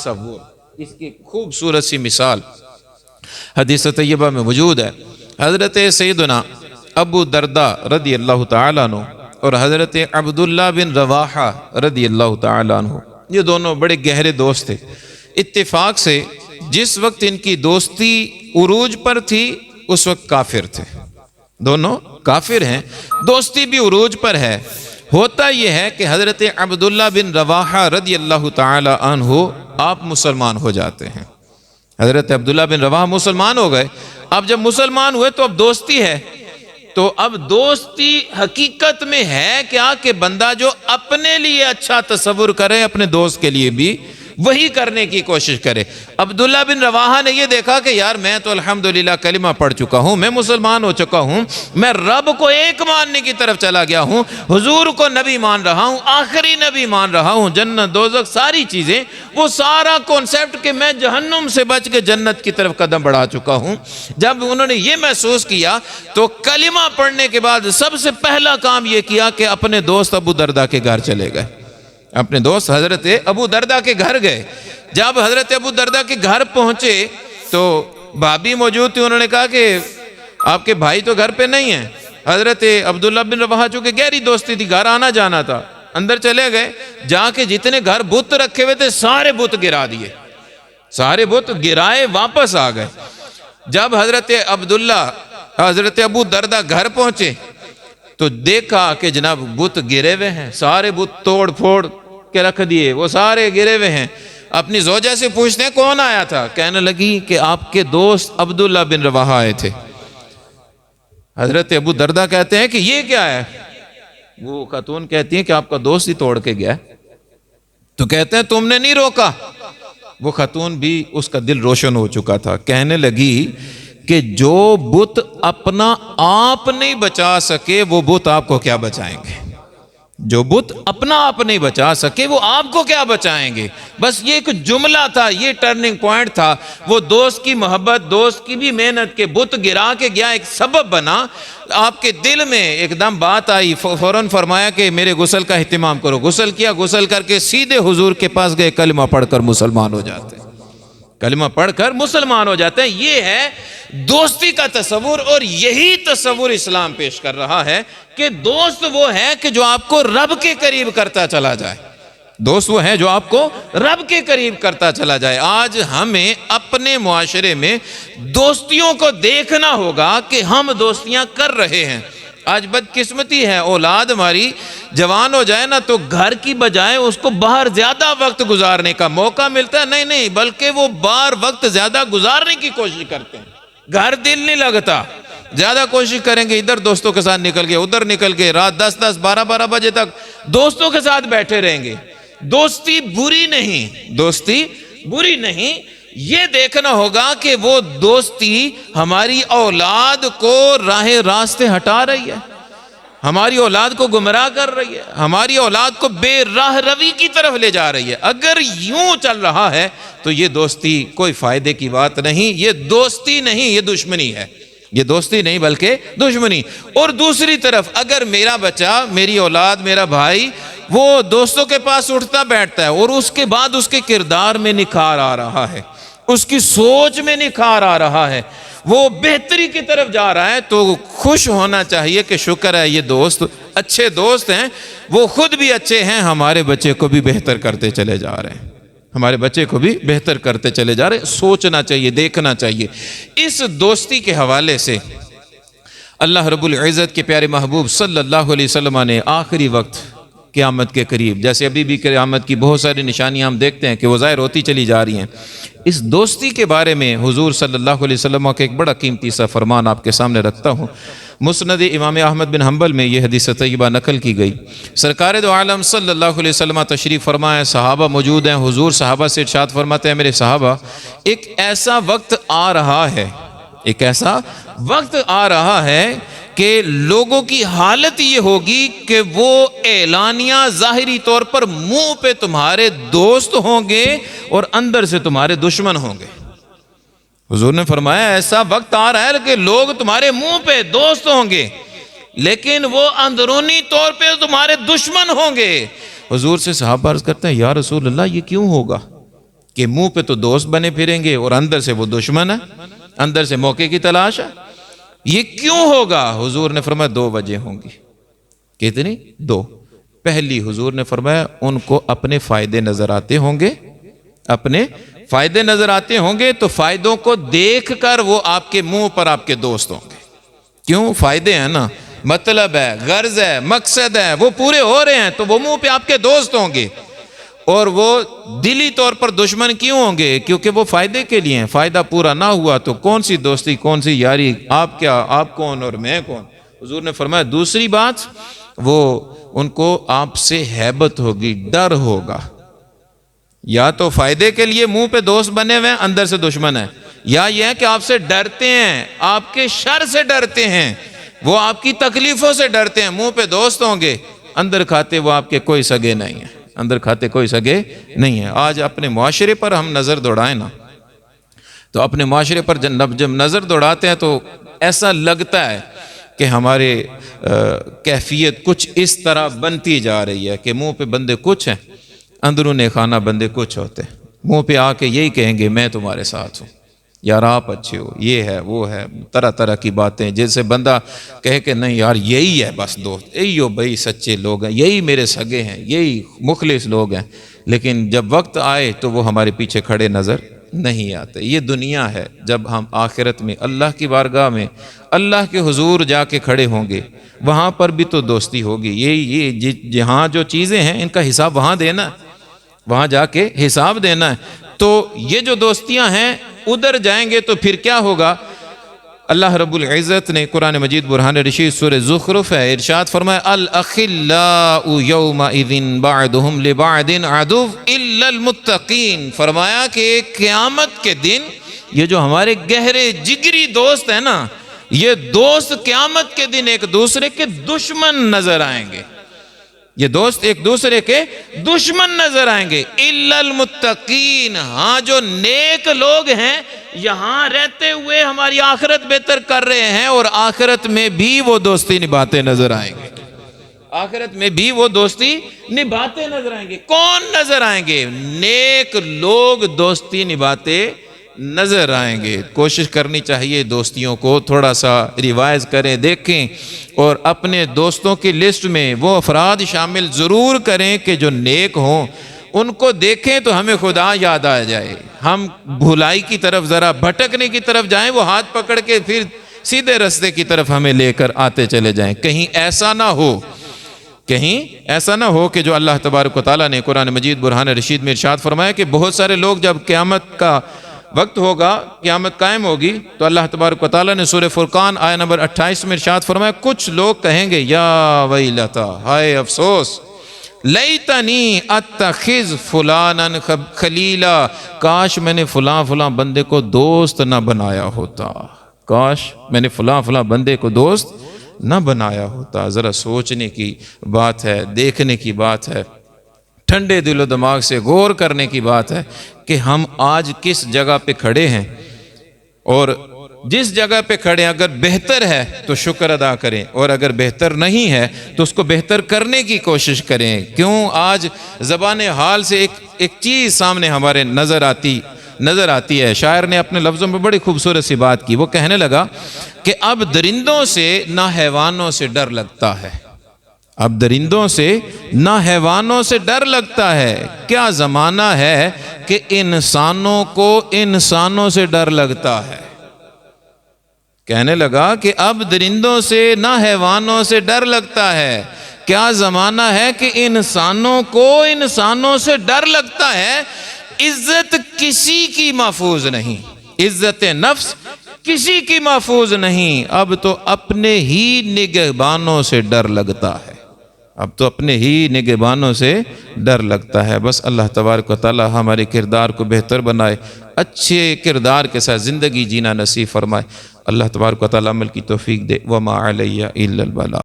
تصور، اس کی خوبصورت سی مثال حدیث طیبہ میں موجود ہے۔ حضرت سیدنا ابو درداء رضی اللہ تعالیٰ عنہ اور حضرت عبداللہ بن رواحہ رضی اللہ تعالیٰ عنہ، یہ دونوں بڑے گہرے دوست تھے۔ اتفاق سے جس وقت ان کی دوستی عروج پر تھی اس وقت کافر تھے، دونوں کافر ہیں، دوستی بھی عروج پر ہے۔ ہوتا یہ ہے کہ حضرت عبداللہ بن رواحہ رضی اللہ تعالی عنہ آپ مسلمان ہو جاتے ہیں۔ حضرت عبداللہ بن رواحہ مسلمان ہو گئے۔ اب جب مسلمان ہوئے تو اب دوستی ہے، تو اب دوستی حقیقت میں ہے کیا کہ بندہ جو اپنے لیے اچھا تصور کرے اپنے دوست کے لیے بھی وہی کرنے کی کوشش کرے۔ عبداللہ بن رواحہ نے یہ دیکھا کہ یار میں تو الحمدللہ کلمہ پڑھ چکا ہوں، میں مسلمان ہو چکا ہوں، میں رب کو ایک ماننے کی طرف چلا گیا ہوں، حضور کو نبی مان رہا ہوں، آخری نبی مان رہا ہوں، جنت دوزخ ساری چیزیں، وہ سارا کانسیپٹ کہ میں جہنم سے بچ کے جنت کی طرف قدم بڑھا چکا ہوں۔ جب انہوں نے یہ محسوس کیا تو کلمہ پڑھنے کے بعد سب سے پہلا کام یہ کیا کہ اپنے دوست ابو درداء کے گھر چلے گئے، اپنے دوست حضرت ابو درداء کے گھر گئے۔ جب حضرت ابو درداء کے گھر پہنچے تو بھابی موجود تھی، انہوں نے کہا کہ آپ کے بھائی تو گھر پہ نہیں ہیں۔ حضرت عبداللہ بن رواحہ چونکہ گہری دوستی تھی، گھر آنا جانا تھا، اندر چلے گئے، جا کے جتنے گھر بت رکھے ہوئے تھے سارے بت گرا دیے، سارے بت گرائے، واپس آ گئے۔ جب حضرت ابو درداء گھر پہنچے تو دیکھا کہ جناب بت گرے ہوئے ہیں، سارے بت توڑ پھوڑ کے رکھ دیے، وہ سارے گرے ہوئے ہیں۔ اپنی زوجہ سے پوچھتے ہیں کون آیا تھا؟ کہنے لگی کہ آپ کے دوست عبداللہ بن رواحہ آئے تھے۔ حضرت ابو درداء کہتے ہیں کہ یہ کیا ہے؟ وہ خاتون کہتی ہیں کہ آپ کا دوست ہی توڑ کے گیا۔ تو کہتے ہیں تم نے نہیں روکا؟ وہ خاتون بھی اس کا دل روشن ہو چکا تھا، کہنے لگی کہ جو بت اپنا آپ نہیں بچا سکے وہ بت آپ کو کیا بچائیں گے؟ جو بت اپنا آپ نہیں بچا سکے وہ آپ کو کیا بچائیں گے؟ بس یہ ایک جملہ تھا، یہ ٹرننگ پوائنٹ تھا۔ وہ دوست کی محبت، دوست کی بھی محنت کے بت گرا کے گیا، ایک سبب بنا۔ آپ کے دل میں ایک دم بات آئی، فوراً فرمایا کہ میرے غسل کا اہتمام کرو۔ غسل کیا، غسل کر کے سیدھے حضور کے پاس گئے، کلمہ پڑھ کر مسلمان ہو جاتے ہیں، کلمہ پڑھ کر مسلمان ہو جاتے ہیں۔ یہ ہے دوستی کا تصور، اور یہی تصور اسلام پیش کر رہا ہے کہ دوست وہ ہے کہ جو آپ کو رب کے قریب کرتا چلا جائے، دوست وہ ہے جو آپ کو رب کے قریب کرتا چلا جائے۔ آج ہمیں اپنے معاشرے میں دوستیوں کو دیکھنا ہوگا کہ ہم دوستیاں کر رہے ہیں۔ آج بدقسمتی ہے، اولاد ہماری جوان ہو جائے نا تو گھر کی بجائے اس کو باہر زیادہ وقت گزارنے کا موقع ملتا ہے، نہیں بلکہ وہ باہر وقت زیادہ گزارنے کی کوشش کرتے ہیں، گھر دل نہیں لگتا، زیادہ کوشش کریں گے، ادھر دوستوں کے ساتھ نکل گئے، ادھر نکل گئے، رات 10 12 بجے تک دوستوں کے ساتھ بیٹھے رہیں گے۔ دوستی بری نہیں، دوستی بری نہیں، یہ دیکھنا ہوگا کہ وہ دوستی ہماری اولاد کو راہ راستے ہٹا رہی ہے، ہماری اولاد کو گمراہ کر رہی ہے، ہماری اولاد کو بے راہ روی کی طرف لے جا رہی ہے۔ اگر یوں چل رہا ہے تو یہ دوستی کوئی فائدے کی بات نہیں، یہ دوستی نہیں، یہ دشمنی ہے، یہ دوستی نہیں بلکہ دشمنی۔ اور دوسری طرف اگر میرا بچہ، میری اولاد، میرا بھائی وہ دوستوں کے پاس اٹھتا بیٹھتا ہے اور اس کے بعد اس کے کردار میں نکھار آ رہا ہے، اس کی سوچ میں نکھار آ رہا ہے، وہ بہتری کی طرف جا رہا ہے، تو خوش ہونا چاہیے کہ شکر ہے یہ دوست اچھے دوست ہیں، وہ خود بھی اچھے ہیں، ہمارے بچے کو بھی بہتر کرتے چلے جا رہے ہیں، ہمارے بچے کو بھی بہتر کرتے چلے جا رہے ہیں۔ سوچنا چاہیے، دیکھنا چاہیے۔ اس دوستی کے حوالے سے اللہ رب العزت کے پیارے محبوب صلی اللہ علیہ وسلم نے آخری وقت قیامت کے قریب، جیسے ابھی بھی قیامت کی بہت ساری نشانیاں ہم دیکھتے ہیں کہ وہ ظاہر ہوتی چلی جا رہی ہیں، اس دوستی کے بارے میں حضور صلی اللہ علیہ وسلم کا ایک بڑا قیمتی سا فرمان آپ کے سامنے رکھتا ہوں۔ مسند امام احمد بن حنبل میں یہ حدیث طیبہ نقل کی گئی۔ سرکار دو عالم صلی اللہ علیہ وسلم تشریف فرمائے، صحابہ موجود ہیں، حضور صحابہ سے ارشاد فرماتے ہیں، میرے صحابہ، ایک ایسا وقت آ رہا ہے، ایک ایسا وقت آ رہا ہے کہ لوگوں کی حالت یہ ہوگی کہ وہ اعلانیہ ظاہری طور پر منہ پہ تمہارے دوست ہوں گے اور اندر سے تمہارے دشمن ہوں گے۔ حضور نے فرمایا ایسا وقت آ رہا ہے کہ لوگ تمہارے منہ پہ دوست ہوں گے لیکن وہ اندرونی طور پہ تمہارے دشمن ہوں گے۔ حضور سے صحابہ عرض کرتے ہیں یا رسول اللہ یہ کیوں ہوگا؟ کہ منہ پہ تو دوست بنے پھریں گے اور اندر سے وہ دشمن ہے، اندر سے موقع کی تلاش ہے۔ یہ کیوں ہوگا؟ حضور نے فرمایا 2 وجہ ہوں گی۔ کتنی؟ 2۔ پہلی، حضور نے فرمایا ان کو اپنے فائدے نظر آتے ہوں گے، اپنے فائدے نظر آتے ہوں گے تو فائدوں کو دیکھ کر وہ آپ کے منہ پر آپ کے دوست ہوں گے۔ کیوں؟ فائدے ہیں نا، مطلب ہے، غرض ہے، مقصد ہے، وہ پورے ہو رہے ہیں تو وہ منہ پہ آپ کے دوست ہوں گے۔ اور وہ دلی طور پر دشمن کیوں ہوں گے؟ کیونکہ وہ فائدے کے لیے ہیں۔ فائدہ پورا نہ ہوا تو کون سی دوستی، کون سی یاری، آپ کیا، آپ کون اور میں کون۔ حضور نے فرمایا دوسری بات، وہ ان کو آپ سے ہیبت ہوگی، ڈر ہوگا۔ یا تو فائدے کے لیے منہ پہ دوست بنے ہوئے ہیں، اندر سے دشمن ہے، یا یہ ہے کہ آپ سے ڈرتے ہیں، آپ کے شر سے ڈرتے ہیں، وہ آپ کی تکلیفوں سے ڈرتے ہیں۔ منہ پہ دوست ہوں گے، اندر کھاتے وہ آپ کے کوئی سگے نہیں ہیں، اندر کھاتے کوئی سگے نہیں ہیں۔ آج اپنے معاشرے پر ہم نظر دوڑائیں نا، تو اپنے معاشرے پر جب نظر دوڑاتے ہیں تو ایسا لگتا ہے کہ ہمارے کیفیت کچھ اس طرح بنتی جا رہی ہے کہ منہ پہ بندے کچھ ہیں، اندرون خانہ بندے کچھ ہوتے ہیں۔ منہ پہ آ کے یہی کہیں گے میں تمہارے ساتھ ہوں، یار آپ اچھے ہو، یہ ہے وہ ہے، طرح طرح کی باتیں، جیسے بندہ کہے کہ نہیں یار یہی ہے بس دوست، یہی ہو بھائی سچے لوگ ہیں، یہی میرے سگے ہیں، یہی مخلص لوگ ہیں۔ لیکن جب وقت آئے تو وہ ہمارے پیچھے کھڑے نظر نہیں آتے۔ یہ دنیا ہے، جب ہم آخرت میں اللہ کی بارگاہ میں اللہ کے حضور جا کے کھڑے ہوں گے، وہاں پر بھی تو دوستی ہوگی۔ یہ جہاں جو چیزیں ہیں ان کا حساب وہاں دینا ہے، وہاں جا کے حساب دینا ہے۔ تو یہ جو دوستیاں ہیں ادھر جائیں گے تو پھر کیا ہوگا؟ اللہ رب العزت نے قرآن مجید برہان رشید سورہ زخرف ہے، ارشاد فرمایا الاخلاء یومئذ بعضهم لبعض عدو الا المتقین۔ فرمایا کہ قیامت کے دن یہ جو ہمارے گہرے جگری دوست ہیں نا، یہ دوست قیامت کے دن ایک دوسرے کے دشمن نظر آئیں گے، یہ دوست ایک دوسرے کے دشمن نظر آئیں گے۔ الا المتقین، ہاں جو نیک لوگ ہیں، یہاں رہتے ہوئے ہماری آخرت بہتر کر رہے ہیں اور آخرت میں بھی وہ دوستی نبھاتے نظر آئیں گے، آخرت میں بھی وہ دوستی نبھاتے نظر آئیں گے۔ کون نظر آئیں گے؟ نیک لوگ دوستی نبھاتے نظر آئیں گے۔ کوشش کرنی چاہیے دوستیوں کو تھوڑا سا ریوائز کریں، دیکھیں، اور اپنے دوستوں کی لسٹ میں وہ افراد شامل ضرور کریں کہ جو نیک ہوں، ان کو دیکھیں تو ہمیں خدا یاد آ جائے، ہم بھلائی کی طرف ذرا بھٹکنے کی طرف جائیں، وہ ہاتھ پکڑ کے پھر سیدھے رستے کی طرف ہمیں لے کر آتے چلے جائیں۔ کہیں ایسا نہ ہو، کہیں ایسا نہ ہو کہ جو اللہ تبارک و تعالیٰ نے قرآن مجید برہان رشید میں ارشاد فرمایا کہ بہت سارے لوگ جب قیامت کا وقت ہوگا، قیامت قائم ہوگی، تو اللہ تبارک و تعالیٰ نے سورہ فرقان آیہ نمبر 28 میں ارشاد فرمایا کچھ لوگ کہیں گے یا ویلتا، ہائے افسوس، لیتنی اتخذ فلانا خلیلا، کاش میں نے فلاں بندے کو دوست نہ بنایا ہوتا، کاش میں نے فلاں بندے کو دوست نہ بنایا ہوتا۔ ذرا سوچنے کی بات ہے، دیکھنے کی بات ہے، ٹھنڈے دل و دماغ سے غور کرنے کی بات ہے کہ ہم آج کس جگہ پہ کھڑے ہیں، اور جس جگہ پہ کھڑے ہیں اگر بہتر ہے تو شکر ادا کریں، اور اگر بہتر نہیں ہے تو اس کو بہتر کرنے کی کوشش کریں۔ کیوں آج زبان حال سے ایک چیز سامنے ہمارے نظر آتی ہے۔ شاعر نے اپنے لفظوں میں بڑی خوبصورت سی بات کی، وہ کہنے لگا کہ اب درندوں سے نہ حیوانوں سے ڈر لگتا ہے، اب درندوں سے نہ حیوانوں سے ڈر لگتا ہے، کیا زمانہ ہے کہ انسانوں کو انسانوں سے ڈر لگتا ہے۔ کہنے لگا کہ اب درندوں سے نہ حیوانوں سے ڈر لگتا ہے، کیا زمانہ ہے کہ انسانوں کو انسانوں سے ڈر لگتا ہے۔ عزت کسی کی محفوظ نہیں، عزت نفس کسی کی محفوظ نہیں، اب تو اپنے ہی نگہبانوں سے ڈر لگتا ہے، اب تو اپنے ہی نگہبانوں سے ڈر لگتا ہے۔ بس اللہ تبارک و تعالی ہمارے کردار کو بہتر بنائے، اچھے کردار کے ساتھ زندگی جینا نصیب فرمائے۔ اللہ تبارک و تعالی عمل کی توفیق دے۔ وما علیہ الا البلاغ۔